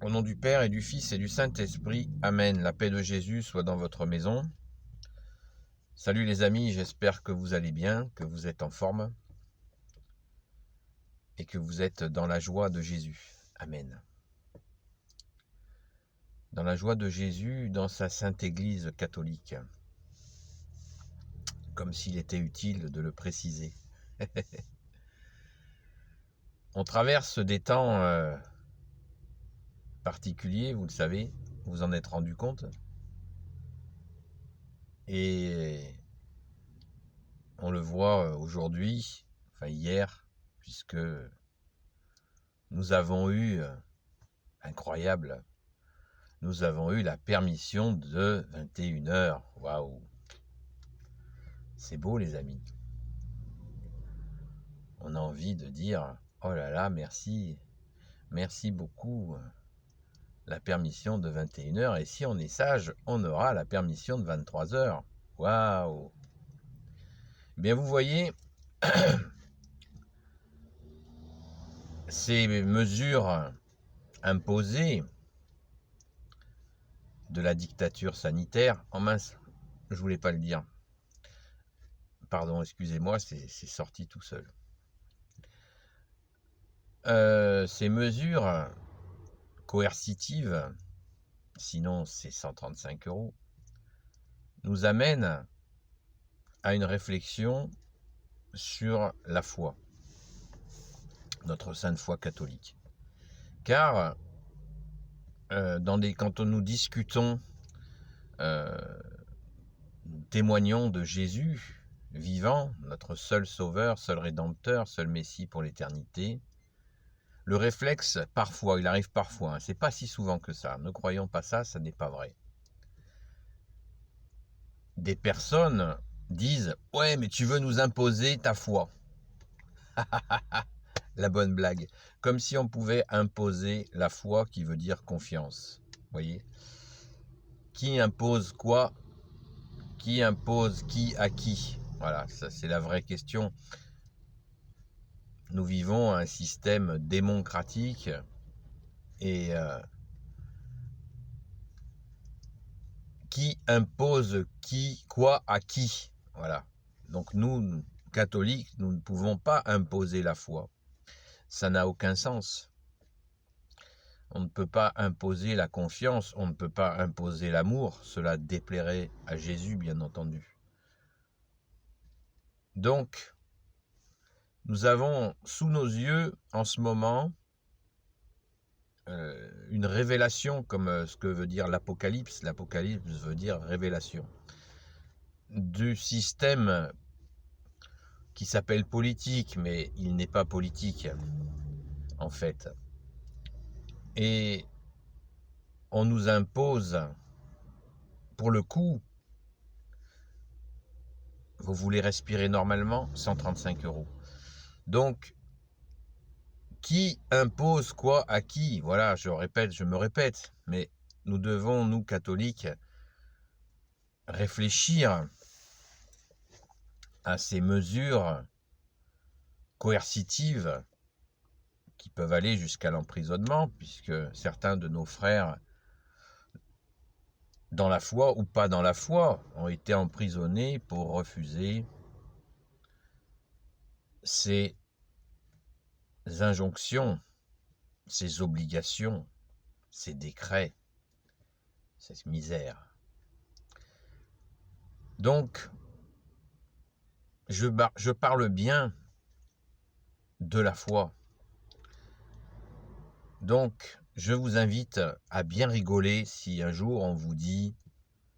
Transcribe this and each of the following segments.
Au nom du Père et du Fils et du Saint-Esprit, Amen. La paix de Jésus soit dans votre maison. Salut les amis, j'espère que vous allez bien, que vous êtes en forme et que vous êtes dans la joie de Jésus. Amen. Dans la joie de Jésus, dans sa sainte Église catholique. Comme s'il était utile de le préciser. On traverse des temps particuliers, vous le savez, vous en êtes rendu compte. Et on le voit aujourd'hui, enfin hier, puisque nous avons eu, incroyable, nous avons eu la permission de 21h. Waouh! C'est beau les amis. On a envie de dire, oh là là, merci, merci beaucoup, la permission de 21h. Et si on est sage, on aura la permission de 23h. Waouh! Bien vous voyez, ces mesures imposées de la dictature sanitaire, oh mince, je voulais pas le dire. Pardon, excusez-moi, c'est sorti tout seul. Ces mesures coercitives, sinon c'est 135 €, nous amènent à une réflexion sur la foi, notre sainte foi catholique. Car quand nous discutons, nous témoignons de Jésus vivant, notre seul sauveur, seul rédempteur, seul Messie pour l'éternité. Le réflexe, parfois, il arrive parfois, c'est pas si souvent que ça, ne croyons pas ça, ça n'est pas vrai. Des personnes disent « Ouais, mais tu veux nous imposer ta foi. » La bonne blague. Comme si on pouvait imposer la foi qui veut dire confiance. Vous voyez ? Qui impose quoi ? Qui impose qui à qui ? Voilà, ça c'est la vraie question. Nous vivons un système démocratique et qui impose qui, quoi à qui. Voilà. Donc nous, catholiques, nous ne pouvons pas imposer la foi. Ça n'a aucun sens. On ne peut pas imposer la confiance, on ne peut pas imposer l'amour. Cela déplairait à Jésus, bien entendu. Donc, nous avons sous nos yeux, en ce moment, une révélation, comme ce que veut dire l'Apocalypse. L'Apocalypse veut dire révélation. Du système qui s'appelle politique, mais il n'est pas politique, en fait. Et on nous impose, pour le coup, vous voulez respirer normalement, 135 €. Donc, qui impose quoi à qui? Voilà, je me répète, mais nous devons, nous catholiques, réfléchir à ces mesures coercitives qui peuvent aller jusqu'à l'emprisonnement, puisque certains de nos frères, dans la foi ou pas dans la foi, ont été emprisonnés pour refuser ces injonctions, ces obligations, ces décrets, cette misère. Donc, je parle bien de la foi. Donc, je vous invite à bien rigoler si un jour on vous dit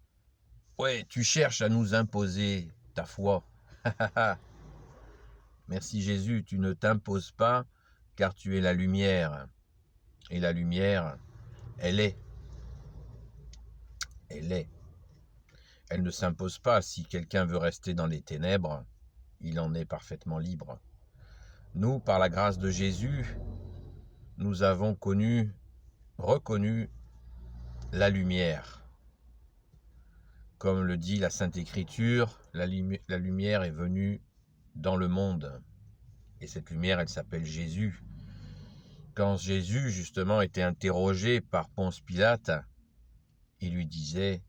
« Ouais, tu cherches à nous imposer ta foi. » Merci Jésus, tu ne t'imposes pas car tu es la lumière. Et la lumière, elle est. Elle est. Elle ne s'impose pas. Si quelqu'un veut rester dans les ténèbres, il en est parfaitement libre. Nous, par la grâce de Jésus, nous avons reconnu la lumière. Comme le dit la Sainte Écriture, la lumière est venue dans le monde. Et cette lumière, elle s'appelle Jésus. quand Jésus justement était interrogé par Ponce Pilate, il lui disait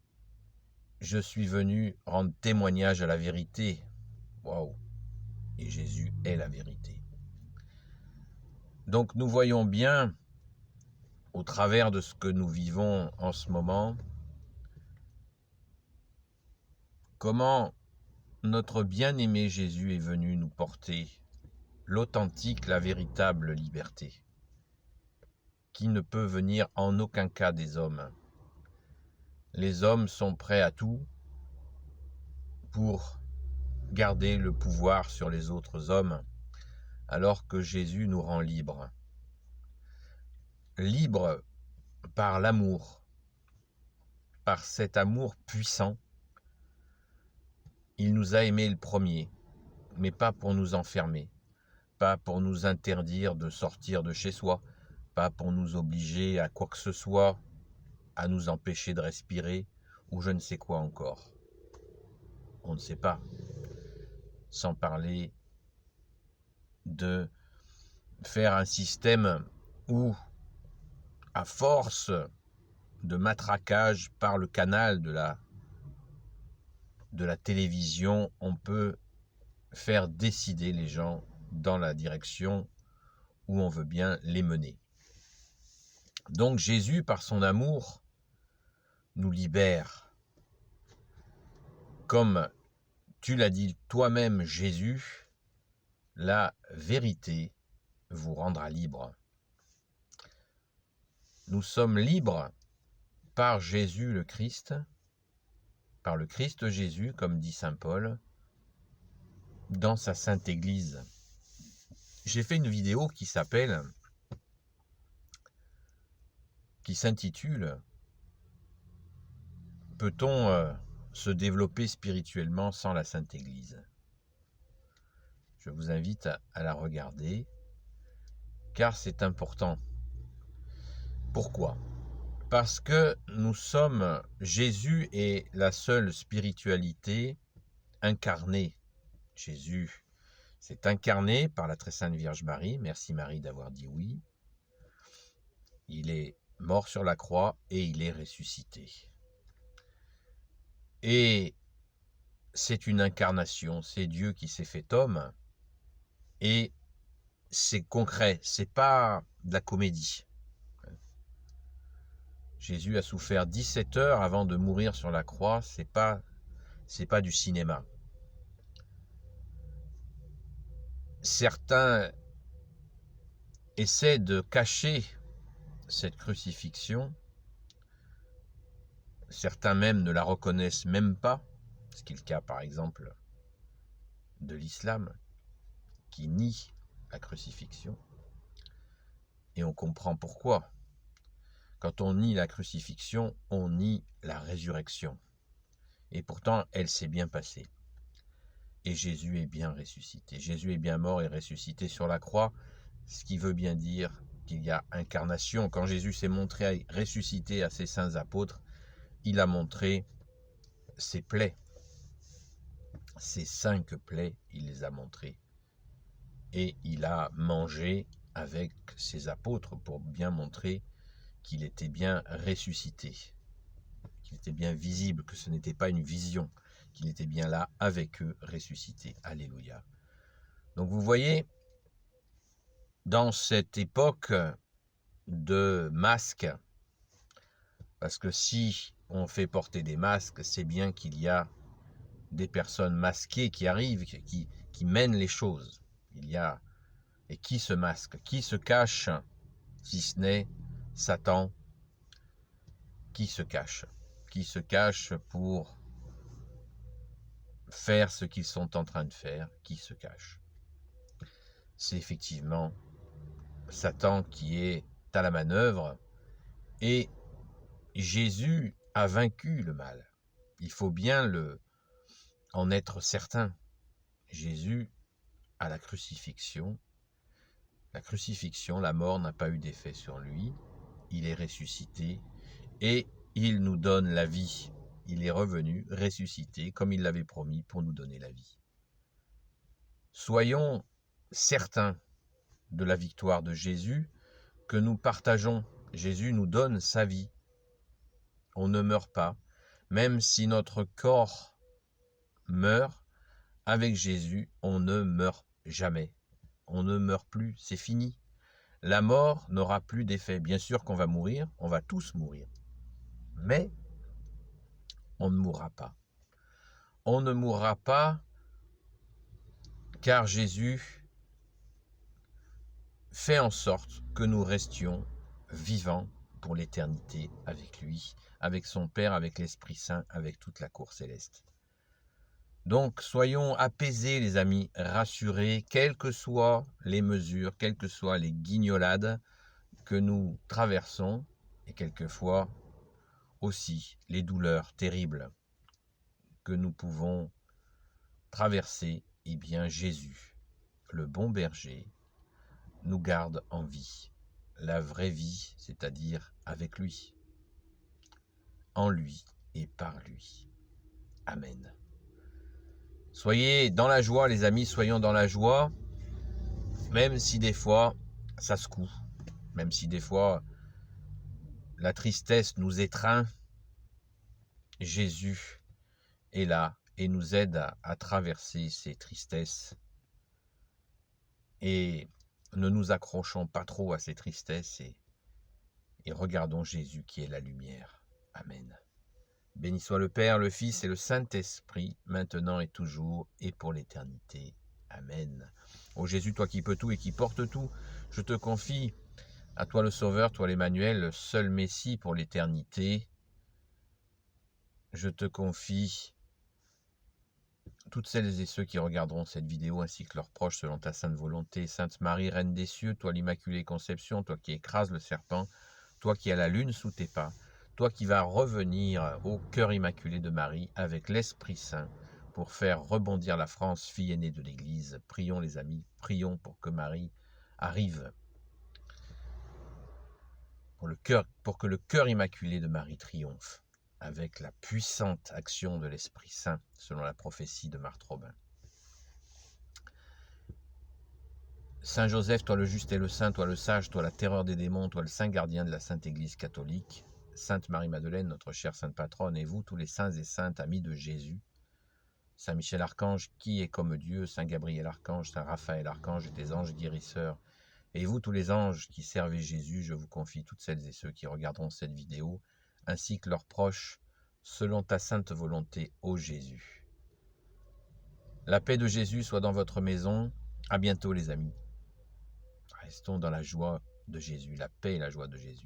« Je suis venu rendre témoignage à la vérité ». Waouh! Et Jésus est la vérité. Donc nous voyons bien, au travers de ce que nous vivons en ce moment, comment notre bien-aimé Jésus est venu nous porter l'authentique, la véritable liberté, qui ne peut venir en aucun cas des hommes. Les hommes sont prêts à tout pour garder le pouvoir sur les autres hommes, alors que Jésus nous rend libres. Libres par l'amour, par cet amour puissant. Il nous a aimés le premier, mais pas pour nous enfermer, pas pour nous interdire de sortir de chez soi, pas pour nous obliger à quoi que ce soit, à nous empêcher de respirer, ou je ne sais quoi encore. On ne sait pas. Sans parler de faire un système où, à force de matraquage par le canal de la télévision, on peut faire décider les gens dans la direction où on veut bien les mener. Donc Jésus, par son amour, nous libère. Comme tu l'as dit toi-même, Jésus, la vérité vous rendra libre. Nous sommes libres par Jésus le Christ, par le Christ Jésus, comme dit saint Paul, dans sa sainte Église. J'ai fait une vidéo qui s'intitule « Peut-on se développer spirituellement sans la sainte Église ?» Je vous invite à la regarder, car c'est important. Pourquoi ? Parce que Jésus est la seule spiritualité incarnée. Jésus s'est incarné par la très sainte Vierge Marie. Merci Marie d'avoir dit oui. Il est mort sur la croix et il est ressuscité. Et c'est une incarnation, c'est Dieu qui s'est fait homme. Et c'est concret, c'est pas de la comédie. Jésus a souffert 17 heures avant de mourir sur la croix, c'est pas du cinéma. Certains essaient de cacher cette crucifixion, certains même ne la reconnaissent même pas, ce qui est le cas par exemple de l'islam, qui nie la crucifixion, et on comprend pourquoi. Quand on nie la crucifixion, on nie la résurrection. Et pourtant, elle s'est bien passée. Et Jésus est bien ressuscité. Jésus est bien mort et ressuscité sur la croix, ce qui veut bien dire qu'il y a incarnation. Quand Jésus s'est montré ressuscité à ses saints apôtres, il a montré ses plaies. Ses 5 plaies, il les a montrées. Et il a mangé avec ses apôtres pour bien montrer qu'il était bien ressuscité, qu'il était bien visible, que ce n'était pas une vision, qu'il était bien là avec eux, ressuscité. Alléluia. Donc vous voyez, dans cette époque de masques, parce que si on fait porter des masques, c'est bien qu'il y a des personnes masquées qui arrivent, qui mènent les choses. Et qui se masque, qui se cache, si ce n'est Satan, qui se cache pour faire ce qu'ils sont en train de faire, qui se cache. C'est effectivement Satan qui est à la manœuvre, et Jésus a vaincu le mal. Il faut bien en être certain. Jésus, à la crucifixion, la mort n'a pas eu d'effet sur lui. Il est ressuscité et il nous donne la vie. Il est revenu, ressuscité, comme il l'avait promis, pour nous donner la vie. Soyons certains de la victoire de Jésus que nous partageons. Jésus nous donne sa vie. On ne meurt pas. Même si notre corps meurt, avec Jésus, on ne meurt jamais. On ne meurt plus, c'est fini. La mort n'aura plus d'effet. Bien sûr qu'on va mourir, on va tous mourir. Mais on ne mourra pas. On ne mourra pas car Jésus fait en sorte que nous restions vivants pour l'éternité avec lui, avec son Père, avec l'Esprit Saint, avec toute la cour céleste. Donc, soyons apaisés, les amis, rassurés, quelles que soient les mesures, quelles que soient les guignolades que nous traversons, et quelquefois aussi les douleurs terribles que nous pouvons traverser. Eh bien, Jésus, le bon berger, nous garde en vie, la vraie vie, c'est-à-dire avec lui, en lui et par lui. Amen. Soyez dans la joie, les amis, soyons dans la joie, même si des fois ça secoue, même si des fois la tristesse nous étreint. Jésus est là et nous aide à traverser ces tristesses. Et ne nous accrochons pas trop à ces tristesses et regardons Jésus qui est la lumière. Amen. Béni soit le Père, le Fils et le Saint-Esprit, maintenant et toujours, et pour l'éternité. Amen. Ô Jésus, toi qui peux tout et qui portes tout, je te confie à toi le Sauveur, toi l'Emmanuel, le seul Messie pour l'éternité. Je te confie toutes celles et ceux qui regarderont cette vidéo, ainsi que leurs proches, selon ta sainte volonté. Sainte Marie, Reine des cieux, toi l'Immaculée Conception, toi qui écrases le serpent, toi qui as la lune sous tes pas, toi qui vas revenir au cœur immaculé de Marie avec l'Esprit Saint pour faire rebondir la France, fille aînée de l'Église. Prions les amis, prions pour que Marie arrive, pour que le cœur immaculé de Marie triomphe avec la puissante action de l'Esprit Saint, selon la prophétie de Marthe Robin. Saint Joseph, toi le juste et le saint, toi le sage, toi la terreur des démons, toi le saint gardien de la Sainte Église catholique, Sainte Marie-Madeleine, notre chère sainte patronne, et vous, tous les saints et saintes amis de Jésus, Saint Michel Archange, qui est comme Dieu, Saint Gabriel Archange, Saint Raphaël Archange et des anges guérisseurs, et vous, tous les anges qui servez Jésus, je vous confie toutes celles et ceux qui regarderont cette vidéo, ainsi que leurs proches, selon ta sainte volonté, ô Jésus. La paix de Jésus soit dans votre maison. À bientôt, les amis. Restons dans la joie de Jésus, la paix et la joie de Jésus.